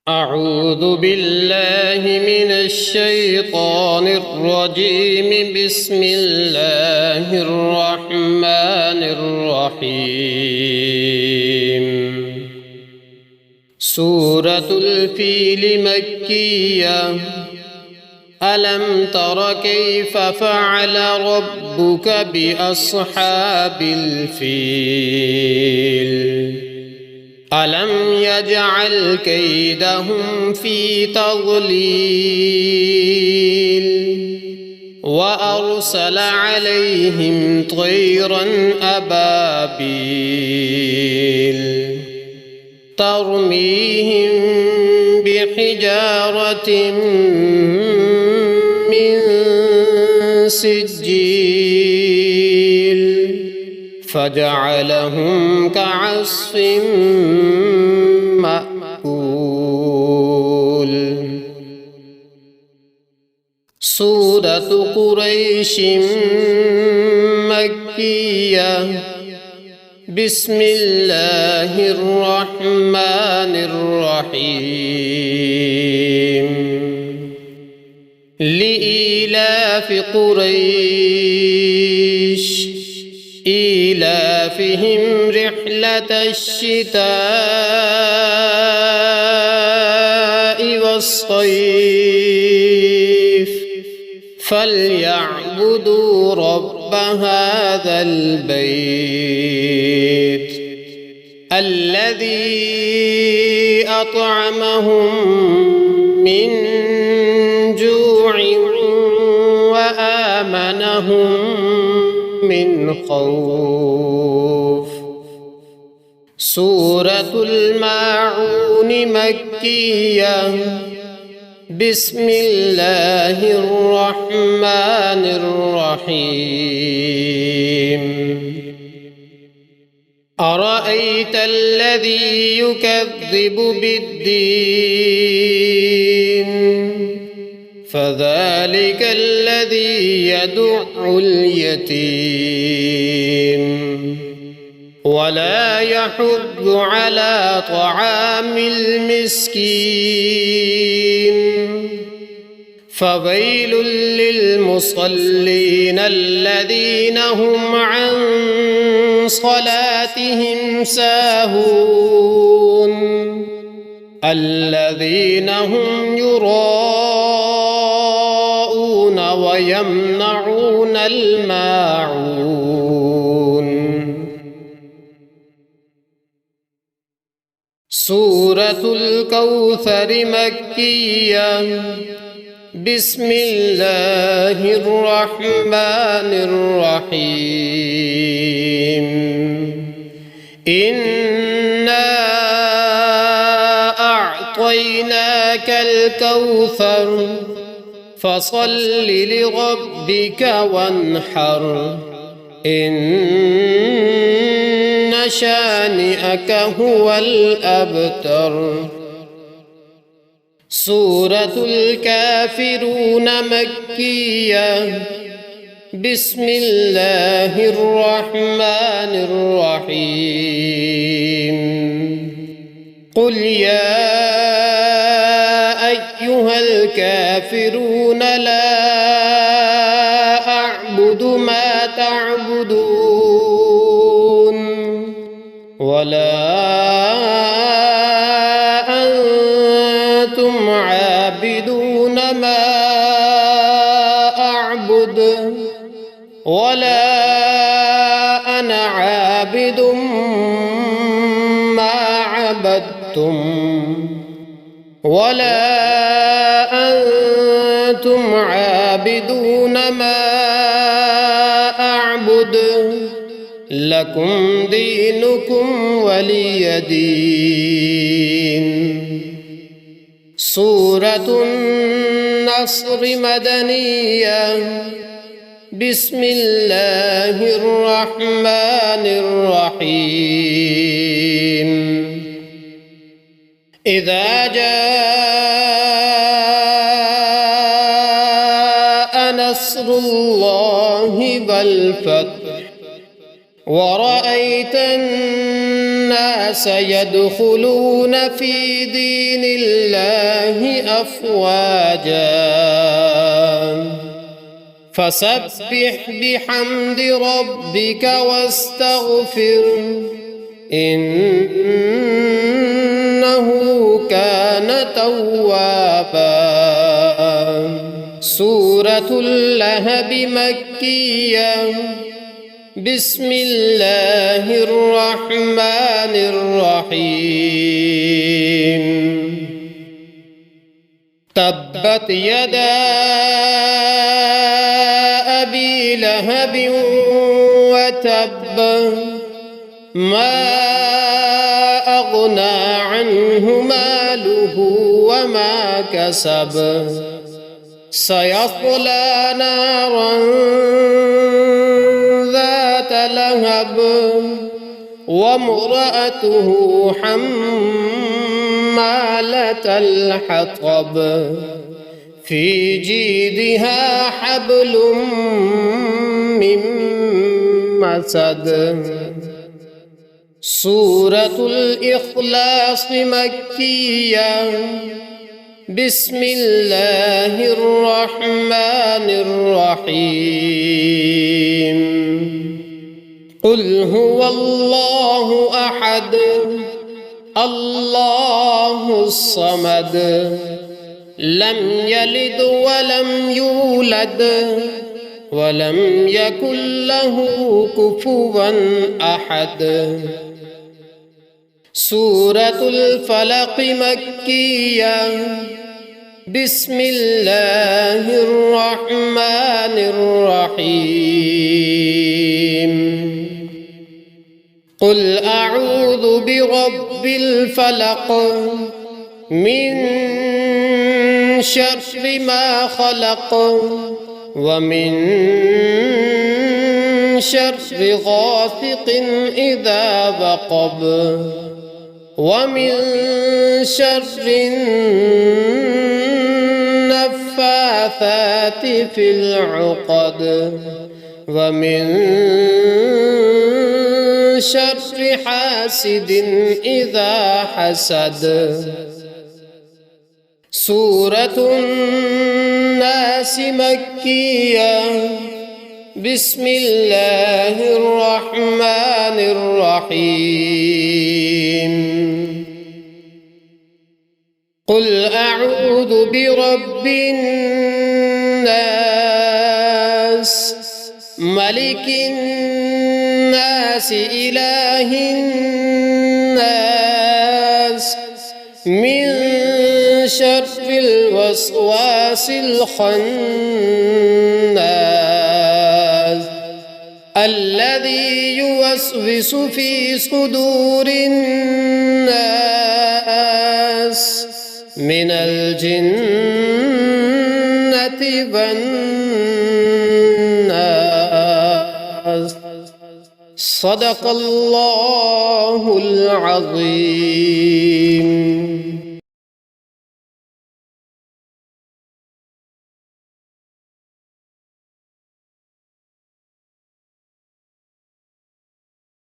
أعوذ بالله من الشيطان الرجيم. بسم الله الرحمن الرحيم. سورة الفيل مكية. ألم تر كيف فعل ربك بأصحاب الفيل ألم يجعل كيدهم في تضليل وأرسل عليهم طيرا أبابيل ترميهم بحجارة من سجيل فجعلهم كعصف مأكول. سورة قريش مكية. بسم الله الرحمن الرحيم. لإيلاف قريش إيلافهم رحلة الشتاء والصيف فليعبدوا رب هذا البيت الذي أطعمهم من جوع وآمنهم من خوف. سورة الماعون مكية. بسم الله الرحمن الرحيم. أرأيت الذي يكذب بالدين فذلك الذي يدع اليتيم ولا يحض على طعام المسكين فويل للمصلين الذين هم عن صلاتهم ساهون الذين هم يراءون ويمنعون الماعون. سورة الكوثر مكية. بسم الله الرحمن الرحيم. إنا أعطيناك الكوثر فصل لربك وانحر إن شانئك هو الأبتر. سورة الكافرون مكية. بسم الله الرحمن الرحيم. قل يا أيها الكافرون لا أعبد ما تعبدون ولا أنتم عابدون ما أعبد ولا أنا عابد ما عبدتم ولا أنتم عابدون ما أعبد لكم دينكم ولي دين. سورة النصر مدنية. بسم الله الرحمن الرحيم. إذا جاء نصر الله والفتح ورأيت الناس الناس يدخلون في دين الله أفواجا فسبح بحمد ربك واستغفره إنه كان توابا. سورة اللهب مكية. بسم الله الرحمن الرحيم. تبت يدا أبي لهب وتب ما أغنى عنه ماله وما كسب سيصلى نارا ذات لهب وامرأته حمالة الحطب في جيدها حبل من مسد. سورة الإخلاص مكية. بسم الله الرحمن الرحيم. قل هو الله أحد الله الصمد لم يلد ولم يولد ولم يكن له كفوا أحد. سورة الفلق مكية. بسم الله الرحمن الرحيم. قل أعوذ برب الفلق من شر ما خلق ومن شر غاسق إذا وقب ومن شر النفاثات في العقد ومن شر حاسد إذا حسد. سورة الناس مكية. بسم الله الرحمن الرحيم. قل أعوذ برب الناس ملك الناس إله الناس من شر الوسواس الخناس الذي يوسوس في صدور الناس من الجنة والناس. صدق الله العظيم.